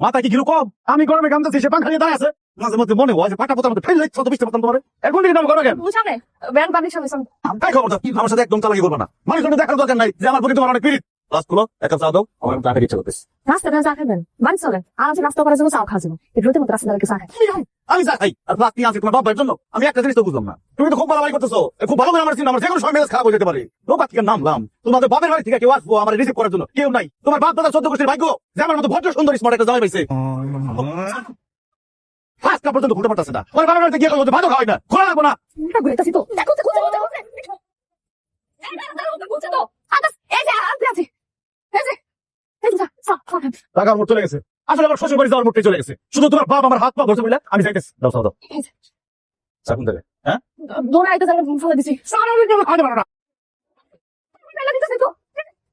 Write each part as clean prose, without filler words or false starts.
মাথায় কি কিলো কম? আমি গরমে গামতেছি, সে পাখা নিয়ে দাঁড়ায় আছে। মাঝে মধ্যে মনে হয় যে পাকা পোতার মধ্যে ফেললে ছোট বৃষ্টি পড়তাম তোমার। এখন দিকে নাম করো কেন? সামনে ব্যান্ড পাবলিক সামনে সামনে। তাই খবর দাও, আমার সাথে একদম চালাকি করবে না। মানুষজনের দেখার দরকার নাই যে আমার প্রতি তোমার অনেক পিরিত। লাস্ট গুলো এক কাপ চা দাও, আমার চা খেতে ইচ্ছা করতেছে। রাস্তা চা খাবেন, বাড়ি চলেন, আরামসে নাস্তা করার জন্য চাও খাওয়া যাবো। একটু মতো রাস্তা চা খাই। আমি চা খাই আর রাত্রি আছে তোমার বাবার জন্য। আমি একটা জিনিস তো বুঝলাম না, তুমি তো খুব বাড়াবাড়ি করতেছো। খুব ভালো করে আমার চিন্তা, আমার যে কোনো সময় মেজাজ খারাপ হয়ে যেতে পারে। নৌকা থেকে নামলাম, তোমাদের বাপের বাড়ি থেকে কেউ আসবো আমার রিসিভ করার জন্য কেউ নাই। তোমার বাপ দাদা 14 গোষ্ঠীর ভাগ্য যে আমার মতো ভদ্র সুন্দর স্মার্ট একটা জামাই পাইছে। ফার্স্ট কাপ পর্যন্ত ঘুরতে পারতেছে না। ওর বাবার বাড়িতে গিয়ে বলতে ভালো খাওয়াই না, খোলা লাগবো না। ঘুরেছি তো দেখো তো খুঁজে তো এই যে আনতে আছে এই যে এই যে টাকার মোট চলে গেছে। আসলে আমার শ্বশুর বাড়ি যাওয়ার মোটে চলে গেছে। শুধু তোমার বাপ আমার হাত পা ধরতে বলে আমি যাইতেছি। দাও দাও চাকুন দেবে। হ্যাঁ দোনা আইতে যাবে ফেলে দিছি। সারা দিন খাইতে পারো না। ফেলে দিতেছে তো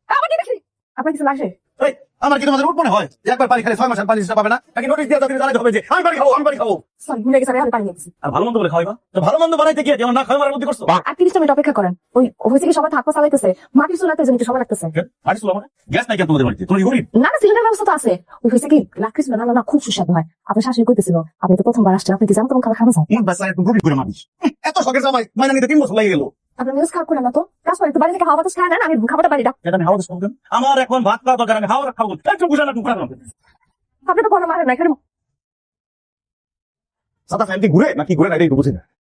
আবার দিতেছি। আপনার কিছু লাগবে? এই, আমার কি তোমাদের উঠ মনে হয় যে একবার পানি খেলে 6 মাস আর পানি পাবে না? নাকি নোটিশ দিয়ে তাদের জানাতে হবে যে আমি পানি খাবো, আমি পানি খাবো? সরি ভুলে গেছি, আমি পানি নিয়েছি। আর ভালো মন্দ বলে খাওয়াইবা? তো ভালো মন্দ বানাইতে গিয়ে যেমন না খাওয়া মারার মধ্যে করছো। আর 30 মিনিট অপেক্ষা করেন। ওই হয়েছে কি সবাই থাকপা চালাইতেছে, মাটির চুলাতে যেন একটু সময় লাগতেছে। মাটি চুলা মানে? গ্যাস নাই কেন তোমাদের বাড়িতে? তুমি গরিব? না না সিলিন্ডার ব্যবস্থা তো আছে। ওই হয়েছে কি লাকড়ি চুলা না খুব সুস্বাদু হয়। আপনার শাশুড়ি কইতেছিল আপনি তো প্রথমবার আসছেন, আপনি কি জানেন কেমন খাবার খাবেন? মন বাসা একদম গরিব করে মারিস। এত শখের জামাই মাইনা নিতে 3 বছর লেগে গেল। আপনার নিউজ খারাপ করে না তো, কাজ করে একটু বাড়ি থেকে হাওয়া বাতাস খায় নেন, আমি খাবারটা বাড়িটা। এটা আমি হাওয়া খাবো কেন? আমার এখন ভাত খাওয়া দরকার, আমি হাওয়া খাবো। একটু বুঝা না টুকরা না। আপনি তো কোনো মারেন না এখানে। সাদা ফ্যামিলি ঘুরে নাকি ঘুরে না এটাই তো বুঝি না।